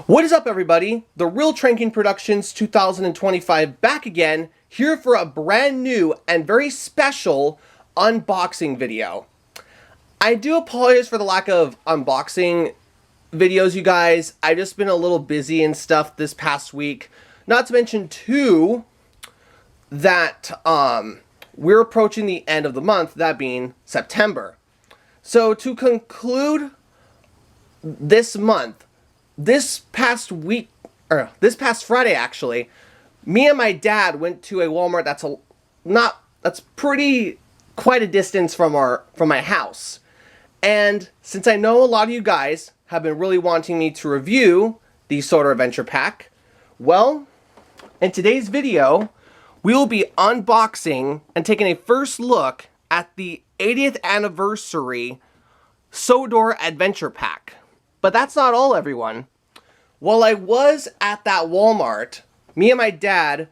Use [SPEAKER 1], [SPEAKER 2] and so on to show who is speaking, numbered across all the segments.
[SPEAKER 1] What is up, everybody? The Real Tranking Productions 2025 back again, here for a brand new and very special unboxing video. I do apologize for the lack of unboxing videos, you guys. I've just been a little busy and stuff this past week. Not to mention, too, that we're approaching the end of the month, that being September. So to conclude this month, this past Friday actually, me and my dad went to a Walmart that's quite a distance from my house. And since I know a lot of you guys have been really wanting me to review the Sodor Adventure Pack, well, in today's video, we will be unboxing and taking a first look at the 80th anniversary Sodor Adventure Pack. But that's not all, everyone. While I was at that Walmart, me and my dad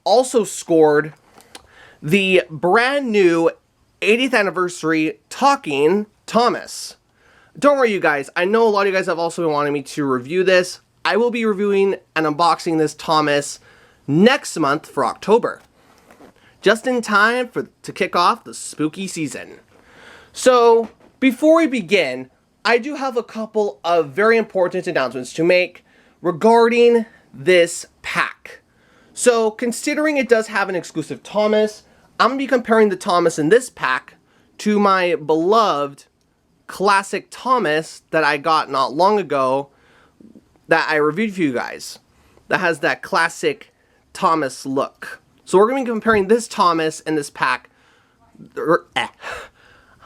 [SPEAKER 1] also scored the brand new 80th anniversary Talking Thomas. Don't worry, you guys. I know a lot of you guys have also been wanting me to review this. I will be reviewing and unboxing this Thomas next month for October, just in time to kick off the spooky season. So, before we begin, I do have a couple of very important announcements to make regarding this pack. So, considering it does have an exclusive Thomas, I'm going to be comparing the Thomas in this pack to my beloved classic Thomas that I got not long ago that I reviewed for you guys, that has that classic Thomas look. So we're going to be comparing this Thomas in this pack.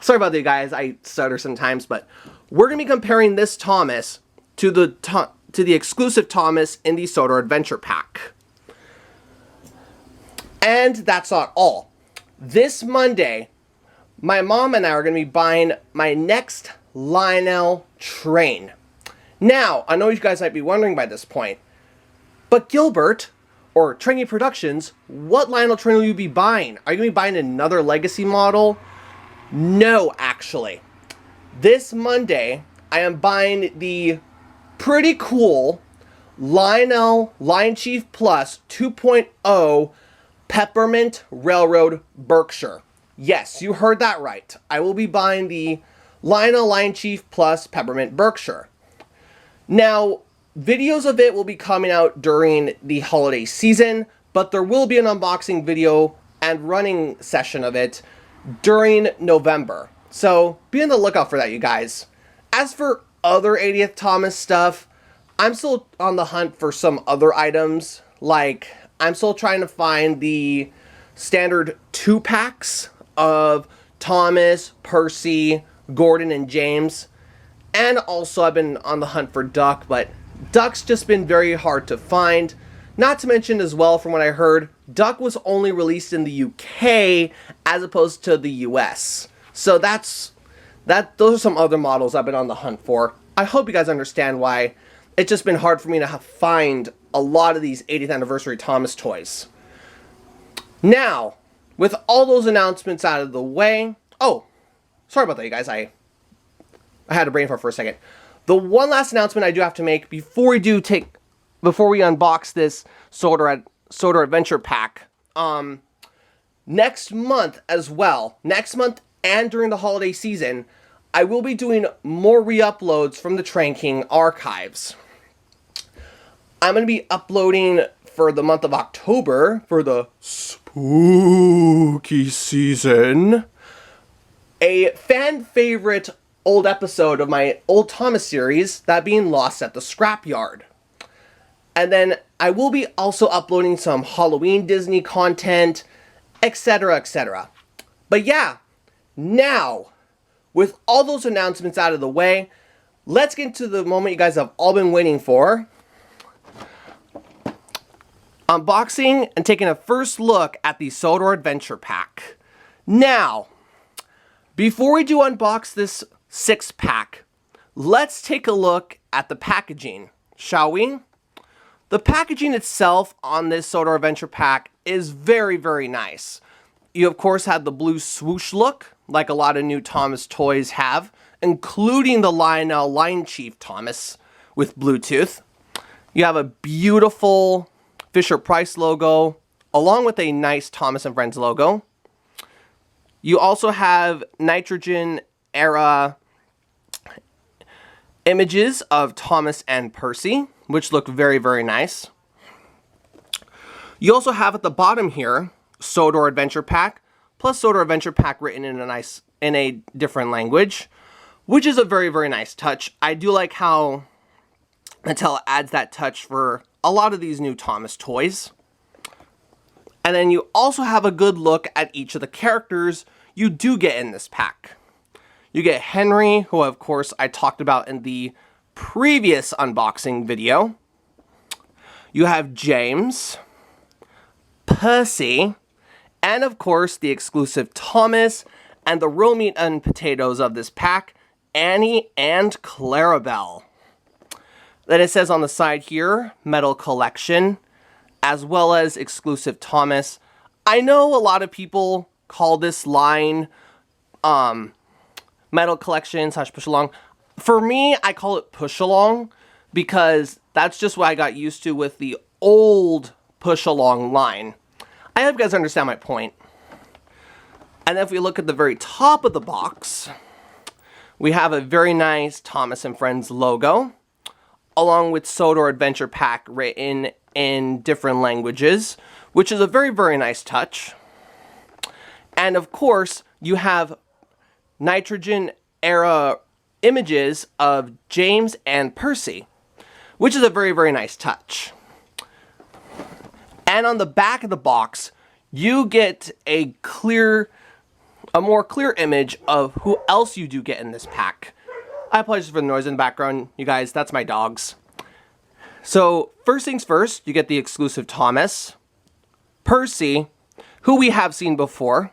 [SPEAKER 1] Sorry about that, guys. I stutter sometimes, but we're going to be comparing this Thomas to the exclusive Thomas in the Sodor Adventure Pack. And that's not all. This Monday, my mom and I are going to be buying my next Lionel train. Now, I know you guys might be wondering by this point, but Gilbert, or Tranking Productions, what Lionel train will you be buying? Are you going to be buying another legacy model? No, actually. This Monday, I am buying the pretty cool Lionel Lion Chief Plus 2.0 Peppermint Railroad Berkshire. Yes, you heard that right. I will be buying the Lionel Lion Chief Plus Peppermint Berkshire. Now, videos of it will be coming out during the holiday season, but there will be an unboxing video and running session of it during November. So, be on the lookout for that, you guys. As for other 80th Thomas stuff, I'm still on the hunt for some other items. Like, I'm still trying to find the standard 2-packs of Thomas, Percy, Gordon, and James. And also, I've been on the hunt for Duck, but Duck's just been very hard to find. Not to mention as well, from what I heard, Duck was only released in the UK as opposed to the US. So those are some other models I've been on the hunt for. I hope you guys understand why it's just been hard for me to find a lot of these 80th anniversary Thomas toys. Now, with all those announcements out of the way, oh, sorry about that, you guys. I had a brain fart for a second. The one last announcement I do have to make before we unbox this Sodor Adventure Pack, next month as well, and during the holiday season, I will be doing more re-uploads from the Tranking archives. I'm going to be uploading for the month of October for the spooky season a fan favorite old episode of my old Thomas series, that being Lost at the Scrapyard. And then I will be also uploading some Halloween Disney content, etc., etc. But yeah, now, with all those announcements out of the way, let's get into the moment you guys have all been waiting for. Unboxing and taking a first look at the Sodor Adventure Pack. Now, before we do unbox this 6-pack, let's take a look at the packaging, shall we? The packaging itself on this Sodor Adventure Pack is very, very nice. You, of course, have the blue swoosh look, like a lot of new Thomas toys have, including the Lionel Lion Chief Thomas with Bluetooth. You have a beautiful Fisher-Price logo, along with a nice Thomas and Friends logo. You also have nitrogen era images of Thomas and Percy, which look very, very nice. You also have at the bottom here, Sodor Adventure Pack, plus Sodor Adventure Pack written in a different language, which is a very, very nice touch. I do like how Mattel adds that touch for a lot of these new Thomas toys. And then you also have a good look at each of the characters you do get in this pack. You get Henry, who of course I talked about in the previous unboxing video. You have James, Percy, and of course the exclusive Thomas, and the real meat and potatoes of this pack, Annie and Clarabel. Then it says on the side here, Metal Collection, as well as exclusive Thomas. I know a lot of people call this line Metal Collection / Push Along. For me, I call it Push Along because that's just what I got used to with the old Push Along line. I hope you guys understand my point. And then if we look at the very top of the box, we have a very nice Thomas and Friends logo, along with Sodor Adventure Pack written in different languages, which is a very, very nice touch. And of course, you have nitrogen era images of James and Percy, which is a very, very nice touch. And on the back of the box, you get a more clear image of who else you do get in this pack. I apologize for the noise in the background, you guys, that's my dogs. So, first things first, you get the exclusive Thomas, Percy, who we have seen before,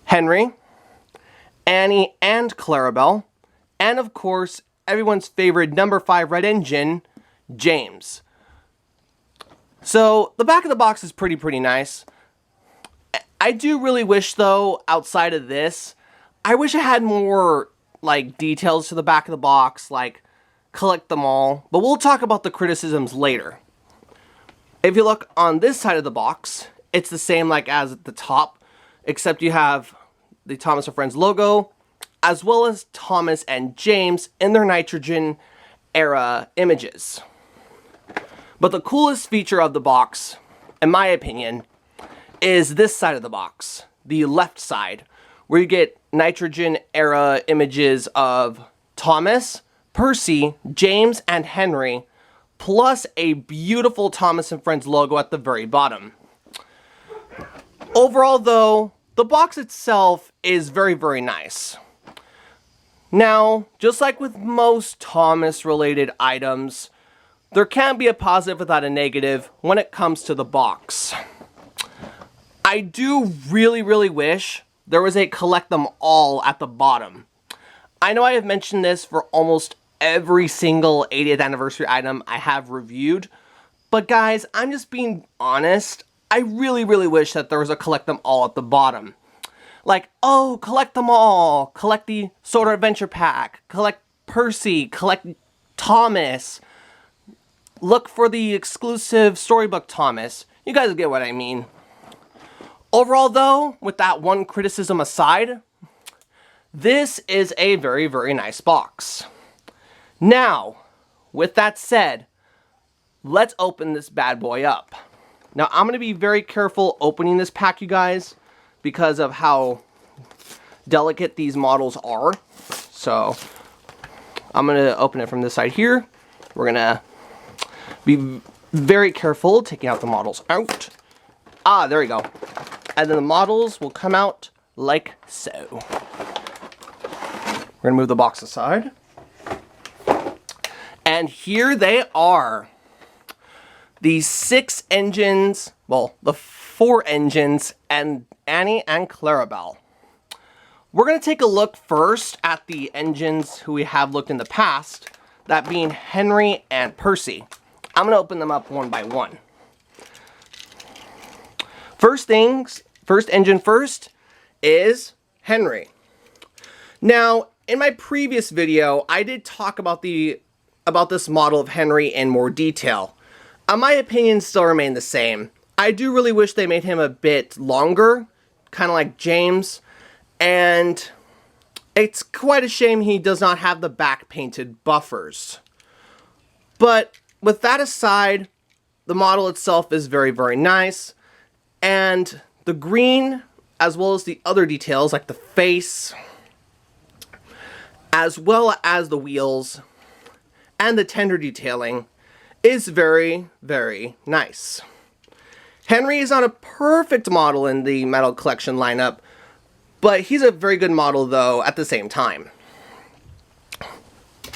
[SPEAKER 1] Henry, Annie and Clarabel, and of course, everyone's favorite number 5 red engine, James. So, the back of the box is pretty nice. I do really wish, though, outside of this, I wish I had more, like, details to the back of the box, like, collect them all, but we'll talk about the criticisms later. If you look on this side of the box, it's the same like as at the top, except you have the Thomas and Friends logo, as well as Thomas and James in their nitrogen era images. But the coolest feature of the box, in my opinion, is this side of the box, the left side, where you get nitrogen era images of Thomas, Percy, James, and Henry, plus a beautiful Thomas and Friends logo at the very bottom. Overall, though, the box itself is very, very nice. Now, just like with most Thomas-related items, there can't be a positive without a negative when it comes to the box. I do really wish there was a collect them all at the bottom. I know I have mentioned this for almost every single 80th anniversary item I have reviewed, but guys, I'm just being honest. I really wish that there was a collect them all at the bottom. Like, oh, collect them all. Collect the Sodor Adventure Pack. Collect Percy. Collect Thomas. Look for the exclusive Storybook Thomas. You guys get what I mean. Overall, though, with that one criticism aside, this is a very nice box. Now, with that said, let's open this bad boy up. Now, I'm going to be very careful opening this pack, you guys, because of how delicate these models are. So, I'm going to open it from this side here. We're going to be very careful taking out the models out. Ah, there we go. And then the models will come out like so. We're going to move the box aside. And here they are. The 6 engines, well, the 4 engines, and Annie and Clarabel. We're going to take a look first at the engines who we have looked in the past, that being Henry and Percy. I'm going to open them up one by one. First engine first is Henry. Now, in my previous video, I did talk about the about this model of Henry in more detail. My opinions still remain the same. I do really wish they made him a bit longer, kind of like James, and it's quite a shame he does not have the back painted buffers. But with that aside, the model itself is very, very nice, and the green, as well as the other details like the face, as well as the wheels, and the tender detailing, is very, very nice. Henry is not a perfect model in the Metal Collection lineup, but he's a very good model though at the same time.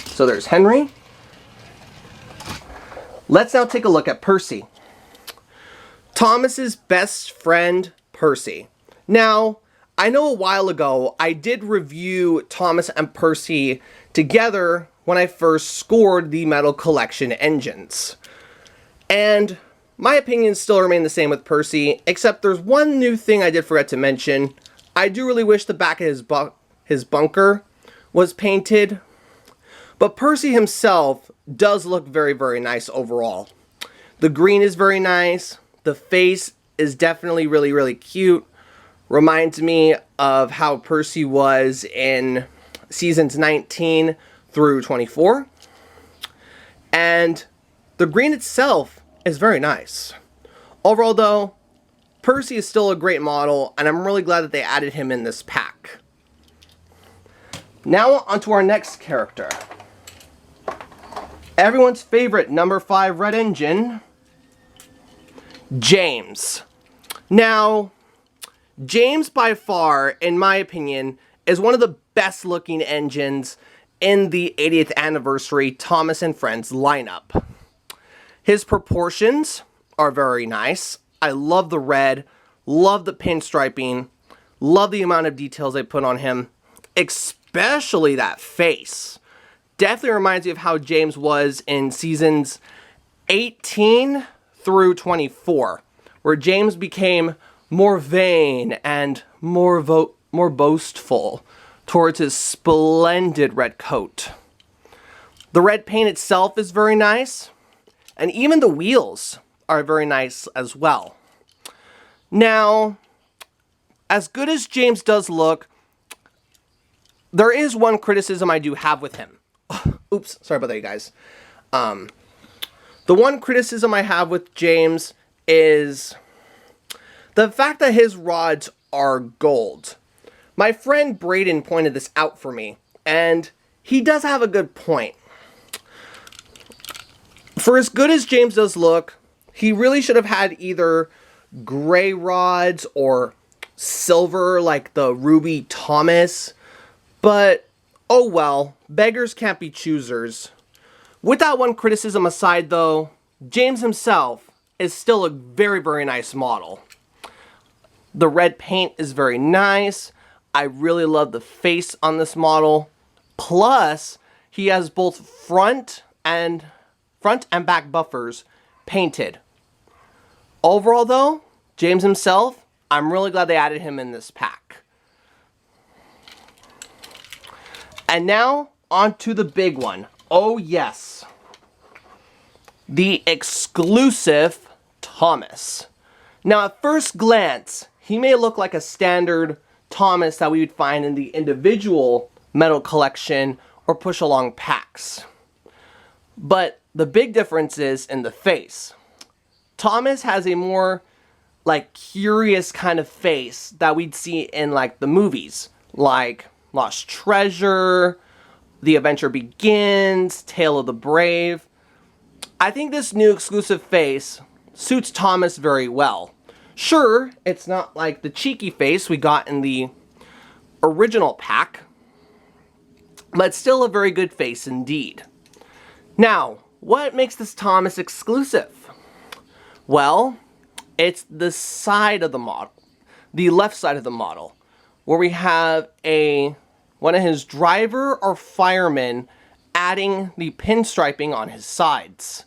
[SPEAKER 1] So there's Henry. Let's now take a look at Percy. Thomas's best friend, Percy. Now, I know a while ago I did review Thomas and Percy together when I first scored the Metal Collection engines. And my opinions still remain the same with Percy, except there's one new thing I did forget to mention. I do really wish the back of his bunker was painted, but Percy himself does look very, very nice overall. The green is very nice. The face is definitely really, really cute. Reminds me of how Percy was in seasons 19 through 24. And the green itself is very nice. Overall though, Percy is still a great model, and I'm really glad that they added him in this pack. Now onto our next character. Everyone's favorite number 5 red engine, James. Now, James by far, in my opinion, is one of the best looking engines in the 80th anniversary Thomas and Friends lineup. His proportions are very nice. I love the red, love the pinstriping, love the amount of details they put on him, especially that face. Definitely reminds me of how James was in seasons 18 through 24, where James became more vain and more boastful towards his splendid red coat. The red paint itself is very nice, and even the wheels are very nice as well. Now, as good as James does look, there is one criticism I do have with him. Oops, sorry about that, you guys. The one criticism I have with James is the fact that his rods are gold. My friend Braden pointed this out for me, and he does have a good point. For as good as James does look, he really should have had either gray rods or silver like the Ruby Thomas, but oh well, beggars can't be choosers. With that one criticism aside though, James himself is still a very, very nice model. The red paint is very nice. I really love the face on this model. Plus, he has both front and back buffers painted. Overall though, James himself, I'm really glad they added him in this pack. And now, on to the big one. Oh yes. The exclusive Thomas. Now at first glance, he may look like a standard Thomas that we would find in the individual Metal Collection or push along packs. But the big difference is in the face. Thomas has a more like curious kind of face that we'd see in like the movies, like Lost Treasure, The Adventure Begins, Tale of the Brave. I think this new exclusive face suits Thomas very well. Sure, it's not like the cheeky face we got in the original pack, but still a very good face indeed. Now, what makes this Thomas exclusive? Well, it's the side of the model, the left side of the model, where we have one of his driver or firemen adding the pinstriping on his sides.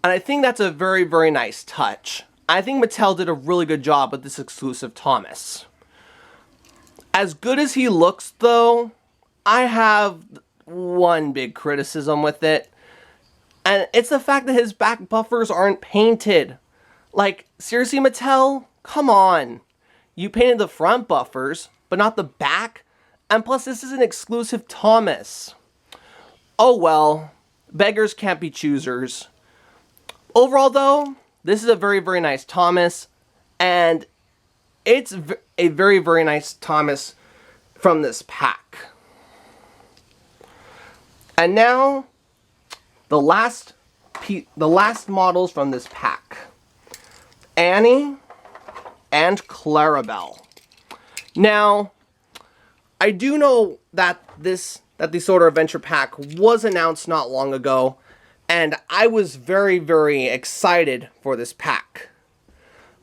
[SPEAKER 1] And I think that's a very, very nice touch. I think Mattel did a really good job with this exclusive Thomas. As good as he looks though, I have one big criticism with it. And it's the fact that his back buffers aren't painted. Like, seriously, Mattel? Come on. You painted the front buffers, but not the back? And plus, this is an exclusive Thomas. Oh well, beggars can't be choosers. Overall, though, this is a very, very nice Thomas. And it's a very, very nice Thomas from this pack. And now, the last models from this pack. Annie and Clarabel. Now, I do know that the Sodor Adventure Pack was announced not long ago, and I was very, very excited for this pack.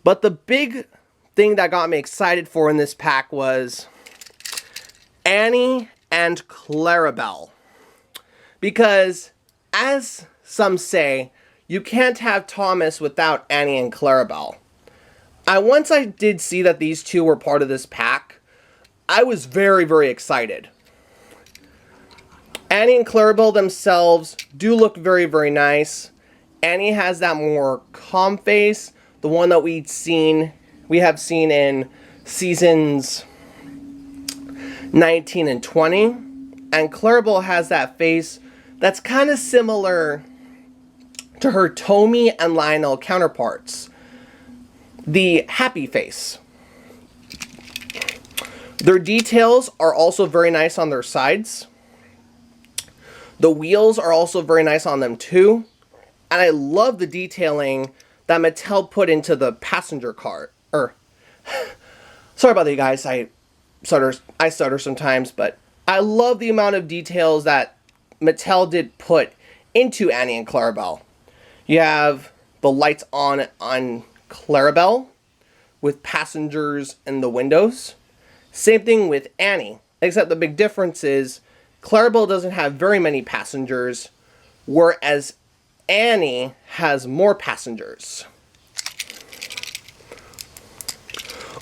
[SPEAKER 1] But the big thing that got me excited for in this pack was Annie and Clarabel. Because, as some say, you can't have Thomas without Annie and Clarabel. Once I did see that these two were part of this pack, I was very, very excited. Annie and Clarabel themselves do look very, very nice. Annie has that more calm face, the one that we have seen in seasons 19 and 20. And Clarabel has that face that's kind of similar to her Tommy and Lionel counterparts. The happy face. Their details are also very nice on their sides. The wheels are also very nice on them too. And I love the detailing that Mattel put into the passenger car. Sorry about that, you guys. I stutter sometimes, but I love the amount of details that Mattel did put into Annie and Clarabel. You have the lights on Clarabel with passengers in the windows. Same thing with Annie, except the big difference is Clarabel doesn't have very many passengers, whereas Annie has more passengers.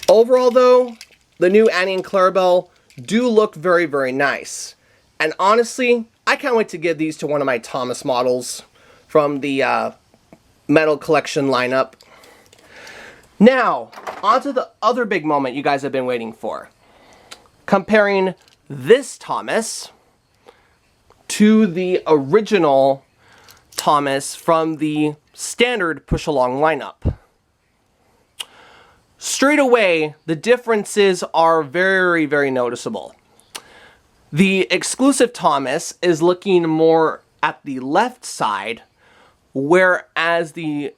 [SPEAKER 1] Overall, though, the new Annie and Clarabel do look very, very nice. And honestly, I can't wait to give these to one of my Thomas models from the Metal Collection lineup. Now, on to the other big moment you guys have been waiting for. Comparing this Thomas to the original Thomas from the standard push-along lineup. Straight away, the differences are very, very noticeable. The exclusive Thomas is looking more at the left side, whereas the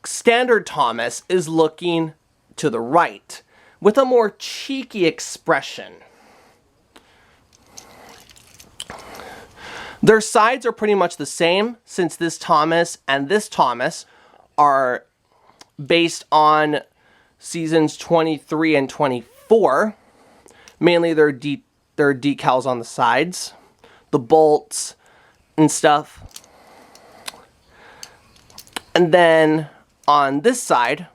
[SPEAKER 1] standard Thomas is looking to the right, with a more cheeky expression. Their sides are pretty much the same, since this Thomas and this Thomas are based on seasons 23 and 24. Mainly their decals on the sides, the bolts and stuff. And then on this side,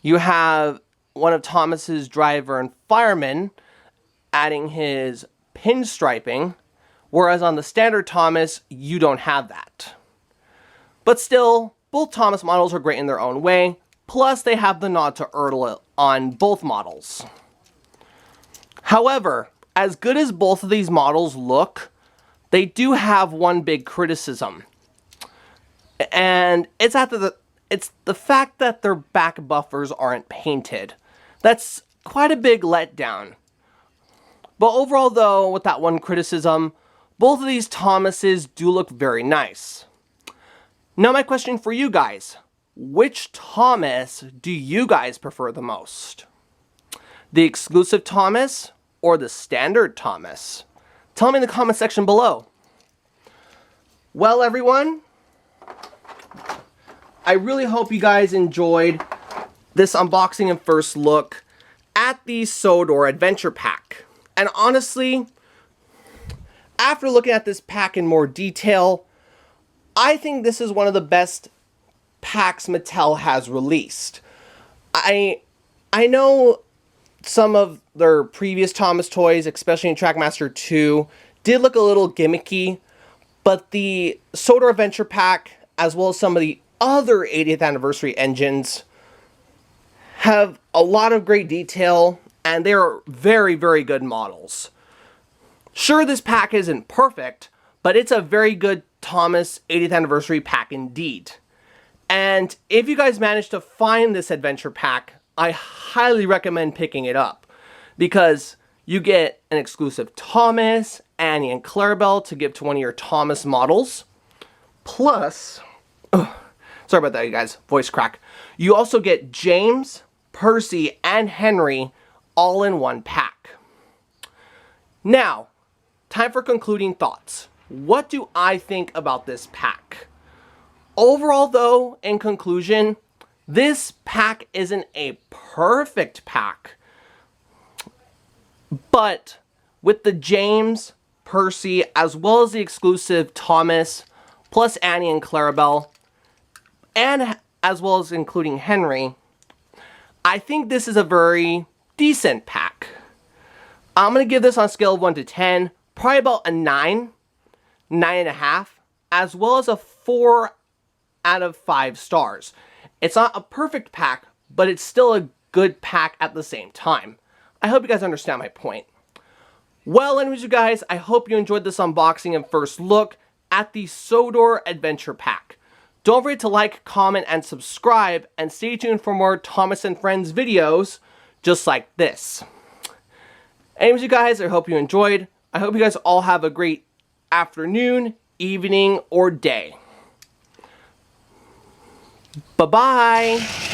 [SPEAKER 1] you have one of Thomas's driver and fireman adding his pinstriping, whereas on the standard Thomas, you don't have that. But still, both Thomas models are great in their own way, plus they have the nod to Ertl on both models. However, as good as both of these models look, they do have one big criticism. And it's the fact that their back buffers aren't painted. That's quite a big letdown. But overall though, with that one criticism, both of these Thomases do look very nice. Now my question for you guys, which Thomas do you guys prefer the most? The exclusive Thomas or the standard Thomas? Tell me in the comment section below. Well everyone, I really hope you guys enjoyed this unboxing and first look at the Sodor Adventure Pack. And honestly, after looking at this pack in more detail, I think this is one of the best packs Mattel has released. I know some of their previous Thomas toys, especially in Trackmaster 2, did look a little gimmicky, But the Sodor Adventure Pack, as well as some of the other 80th anniversary engines, have a lot of great detail, and they're very, very good models. Sure, this pack isn't perfect, but it's a very good Thomas 80th anniversary pack indeed. And if you guys manage to find this adventure pack, I highly recommend picking it up, because you get an exclusive Thomas, Annie, and Clarabel to give to one of your Thomas models. Plus, sorry about that, you guys, voice crack. You also get James, Percy, and Henry all in one pack. Now, time for concluding thoughts. What do I think about this pack? Overall, though, in conclusion, this pack isn't a perfect pack. But with the James, Percy, as well as the exclusive Thomas, plus Annie and Clarabel, and as well as including Henry, I think this is a very decent pack. I'm going to give this on a scale of 1 to 10, probably about a 9, 9.5, as well as a 4 out of 5 stars. It's not a perfect pack, but it's still a good pack at the same time. I hope you guys understand my point. Well, anyways, you guys, I hope you enjoyed this unboxing and first look at the Sodor Adventure Pack. Don't forget to like, comment, and subscribe, and stay tuned for more Thomas and Friends videos just like this. Anyways, you guys, I hope you enjoyed. I hope you guys all have a great afternoon, evening, or day. Bye-bye.